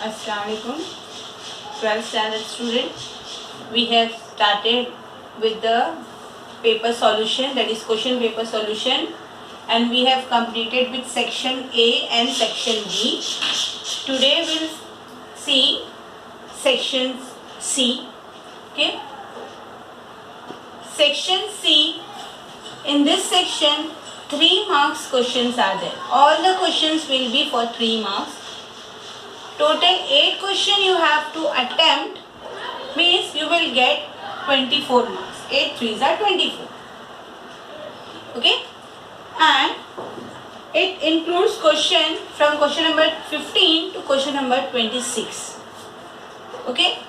Assalamualaikum, 12th standard student. We have started with the paper solution, that is question paper solution, and we have completed with section A and section B. Today we'll see section C. Okay. Section C. In this section, 3 marks questions are there. All the questions will be for 3 marks. Total 8 questions you have to attempt, means you will get 24 marks. 8 3s are 24. Okay, and it includes question from question number 15 to question number 26. Okay,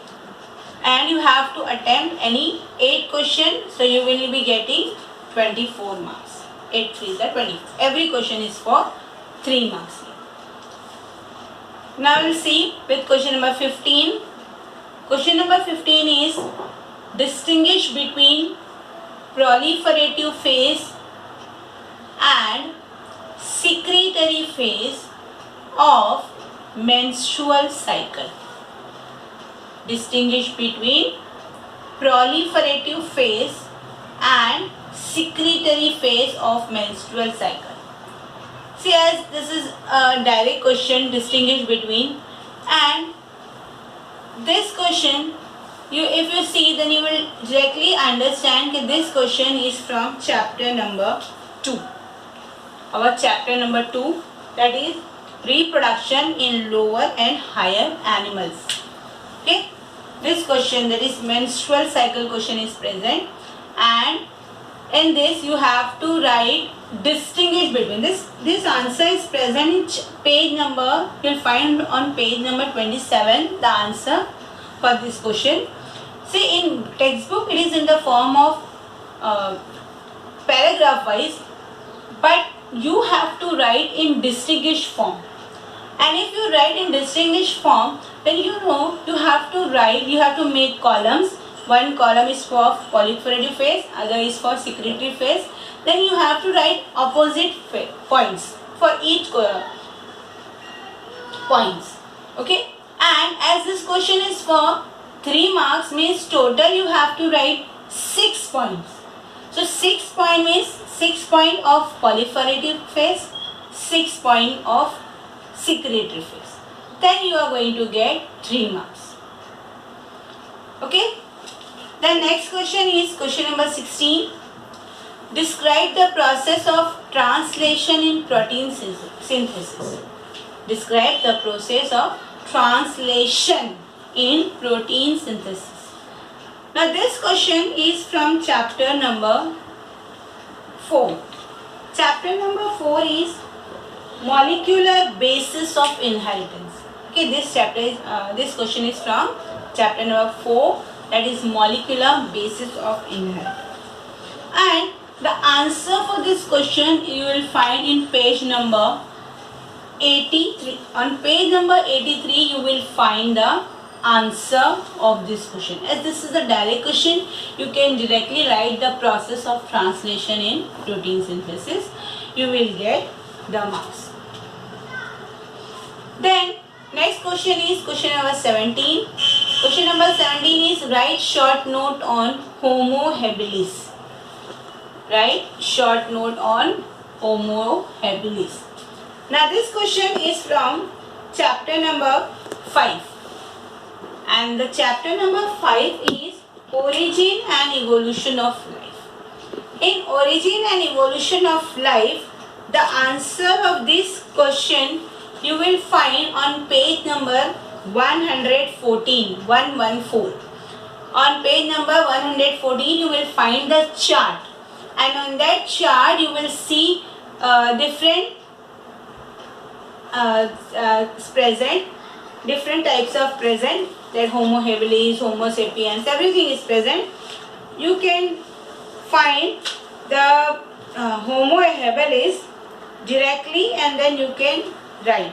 and you have to attempt any 8 questions, so you will be getting 24 marks. 8 3s are 24. Every question is for 3 marks. Now we'll see with question number 15. Question number 15 is distinguish between proliferative phase and secretory phase of menstrual cycle. Distinguish between proliferative phase and secretory phase of menstrual cycle. See, as this is a direct question, distinguish between, and this question, if you see, then you will directly understand that this question is from chapter number 2. Our chapter number 2, that is reproduction in lower and higher animals. Okay, this question, that is menstrual cycle question, is present, and in this you have to write distinguish between. This answer is present in page number, you will find on page number 27 the answer for this question. See, in textbook it is in the form of paragraph wise, but you have to write in distinguished form. And if you write in distinguished form, then you know you have to write, you have to make columns. One column is for proliferative phase, other is for secretory phase. Then you have to write opposite points for each points. Okay, and as this question is for 3 marks, means total you have to write 6 points. So 6 point means 6 point of proliferative phase, 6 point of secretory phase. Then you are going to get 3 marks. Okay. The next question is question number 16. Describe the process of translation in protein synthesis. Describe the process of translation in protein synthesis. Now this question is from chapter number 4. Chapter number 4 is molecular basis of inheritance. Okay, this chapter is this question is from chapter number 4, that is molecular basis of inheritance. And the answer for this question you will find in page number 83. On page number 83 you will find the answer of this question. As this is a direct question, you can directly write the process of translation in protein synthesis. You will get the marks. Then next question is question number 17. Question number 17 is write short note on Homo habilis. Write short note on Homo habilis. Now this question is from chapter number 5. And the chapter number 5 is origin and evolution of life. In origin and evolution of life, the answer of this question you will find on page number 114. On page number 114 you will find the chart, and on that chart you will see different different types of present, that Homo habilis, Homo sapiens, everything is present. You can find the Homo habilis directly, and then you can write.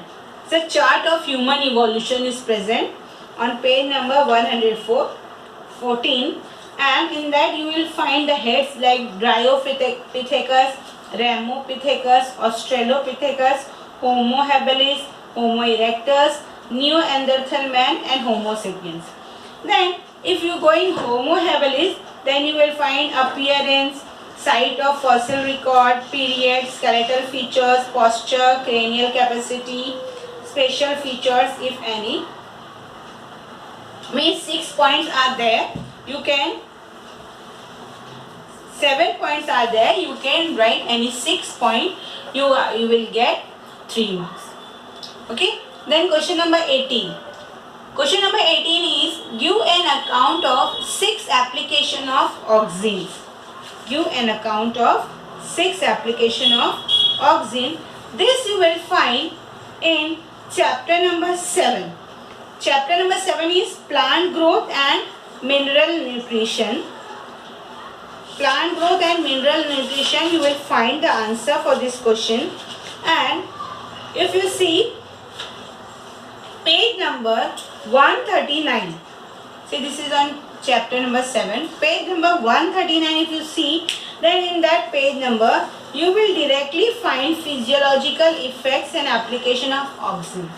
So chart of human evolution is present on page number 114, and in that you will find the heads like Dryopithecus, Ramopithecus, Australopithecus, Homo habilis, Homo erectus, Neanderthal man and Homo sapiens. Then if you go in Homo habilis, then you will find appearance, site of fossil record, period, skeletal features, posture, cranial capacity, special features if any. Means 6 points are there. You can 7 points are there. You can write any 6 point. You will get 3 marks. Okay. Then question number 18. Question number 18 is give an account of 6 application of auxin. Give an account of 6 application of auxin. This you will find in chapter number 7. Chapter number 7 is plant growth and mineral nutrition. Plant growth and mineral nutrition, you will find the answer for this question. And if you see page number 139, see this is on chapter number 7, page number 139, if you see, then in that page number you will directly find physiological effects and application of auxin.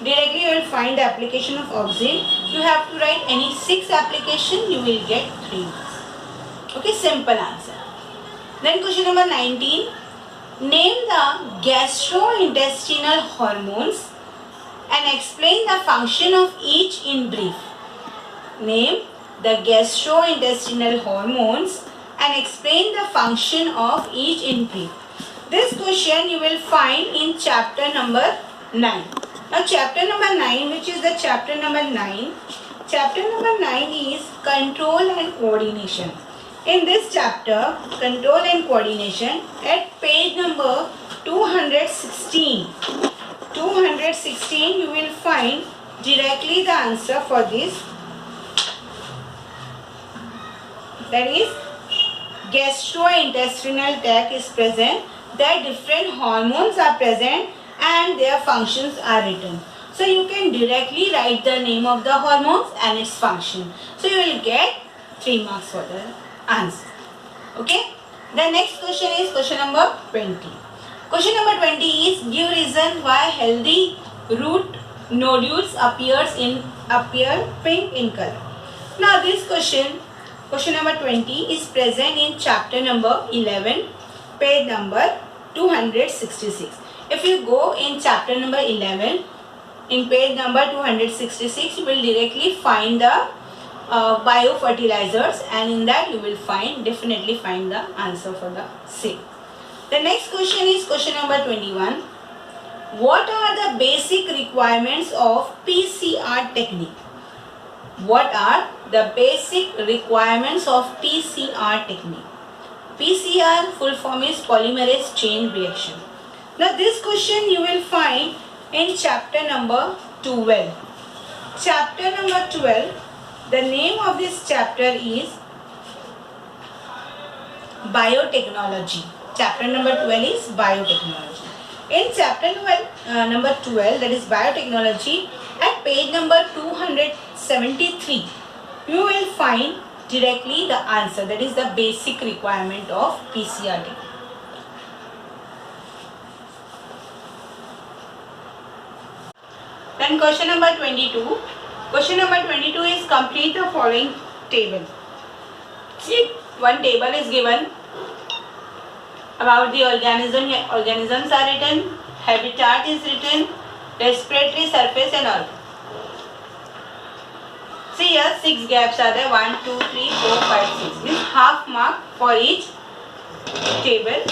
Directly you will find the application of auxin. You have to write any 6 application, you will get 3 marks. Okay, simple answer. Then question number 19. Name the gastrointestinal hormones and explain the function of each in brief. Name the gastrointestinal hormones and explain the function of each in brief. This question you will find in chapter number 9. Now chapter number 9, which is the chapter number 9. Chapter number 9 is control and coordination. In this chapter, control and coordination, at page number 216, you will find directly the answer for this. That is, gastrointestinal tract is present, their different hormones are present and their functions are written. So you can directly write the name of the hormones and its function. So you will get 3 marks for the answer. Okay. The next question is question number 20. Question number 20 is give reason why healthy root nodules appear pink in color. Now this question number 20 is present in chapter number 11, page number 266. If you go in chapter number 11, in page number 266, you will directly find the biofertilizers, and in that you will definitely find the answer for the same. The next question is question number 21. What are the basic requirements of PCR technique? What are the basic requirements of PCR technique? PCR full form is polymerase chain reaction. Now this question you will find in chapter number 12. Chapter number 12. The name of this chapter is Biotechnology. Chapter number 12 is Biotechnology. In chapter number 12, that is Biotechnology, at page number 273, you will find directly the answer. That is the basic requirement of PCR technique. Then question number 22. Question number 22 is complete the following table. See, one table is given about the organism. Organisms are written, habitat is written, respiratory surface and all. See here 6 gaps are there. 1, 2, 3, 4, 5, 6. Means half mark for each table,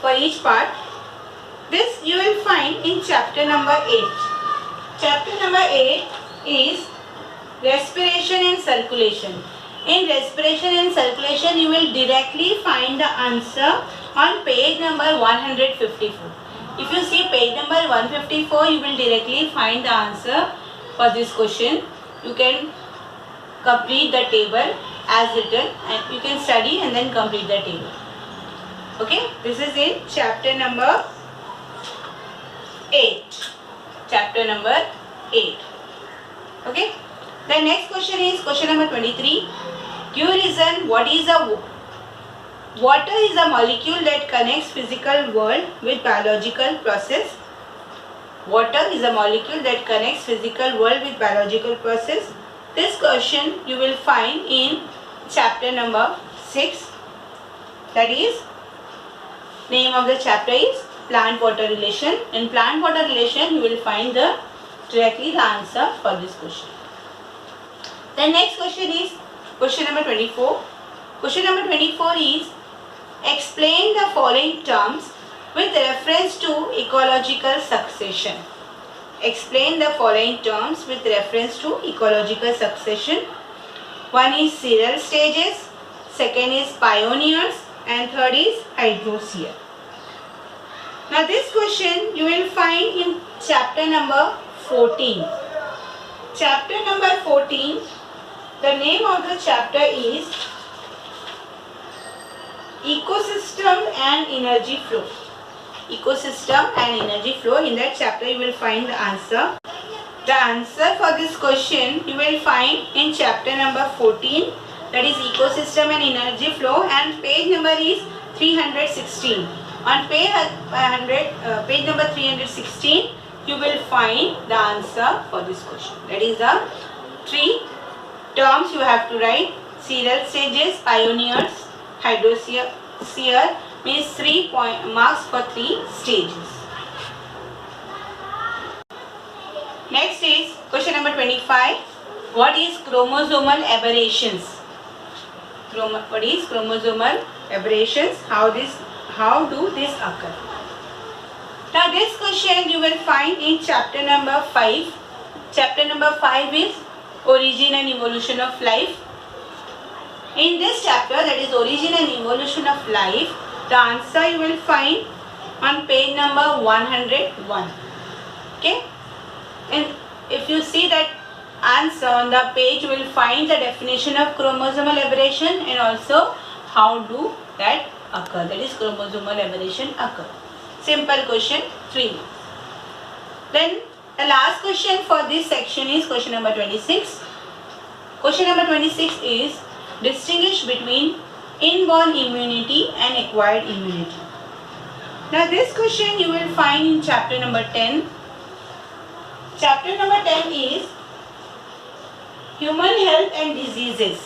for each part. This you will find in chapter number 8. Chapter number 8 is respiration and circulation. In respiration and circulation, you will directly find the answer on page number 154. If you see page number 154, you will directly find the answer for this question. You can complete the table as written and you can study and then complete the table. Okay, this is in chapter number 8. Chapter number 8. Okay. The next question is question number 23. Give reason what is a water is a molecule that connects physical world with biological process. Water is a molecule that connects physical world with biological process. This question you will find in chapter number 6. That is, name of the chapter is plant-water relation. In plant-water relation, you will find directly the answer for this question. The next question is question number 24. Question number 24 is, explain the following terms with reference to ecological succession. Explain the following terms with reference to ecological succession. One is serial stages, second is pioneers, and third is hydrosphere. Now this question you will find in chapter number 14. Chapter number 14, the name of the chapter is Ecosystem and Energy Flow. Ecosystem and energy flow. In that chapter you will find the answer. The answer for this question you will find in chapter number 14, that is ecosystem and energy flow, and page number is 316. On page number 316 you will find the answer for this question. That is the 3 terms you have to write: serial stages, pioneers, hydrosphere, means 3 marks for 3 stages. Next is question number 25. What is chromosomal aberrations? What is chromosomal aberrations? How do this occur? Now this question you will find in chapter number 5. Chapter number 5 is Origin and Evolution of Life. In this chapter, that is Origin and Evolution of Life, the answer you will find on page number 101. Okay? And if you see that answer on the page, you will find the definition of chromosomal aberration and also how do that occur. That is chromosomal aberration occur. Simple question 3. Then the last question for this section is question number 26. Question number 26 is, distinguish between inborn immunity and acquired immunity. Now this question you will find in chapter number 10. Chapter number 10 is Human Health and Diseases.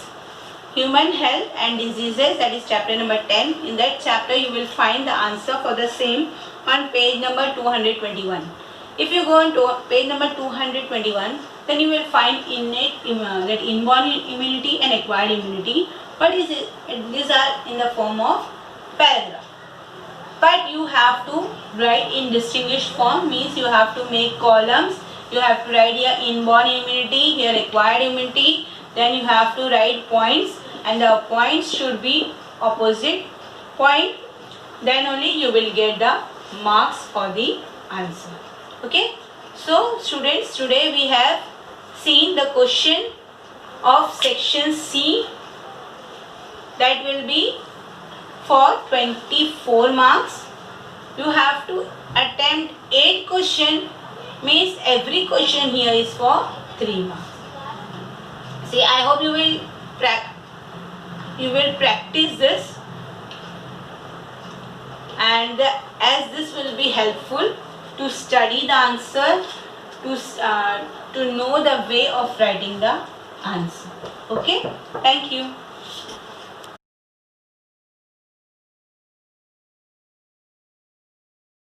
Human Health and Diseases, that is chapter number 10. In that chapter you will find the answer for the same on page number 221. If you go on to page number 221, then you will find inborn immunity and acquired immunity. What is it? These are in the form of paragraph. But you have to write in distinguished form, means you have to make columns. You have to write here inborn immunity, here acquired immunity. Then you have to write points, and the points should be opposite point. Then only you will get the marks for the answer. Okay. So students, today we have seen the question of section C, that will be for 24 marks. You have to attempt 8 questions, means every question here is for 3 marks. See, I hope you will practice this, and as this will be helpful to study the answer, to know the way of writing the answer. Okay, thank you.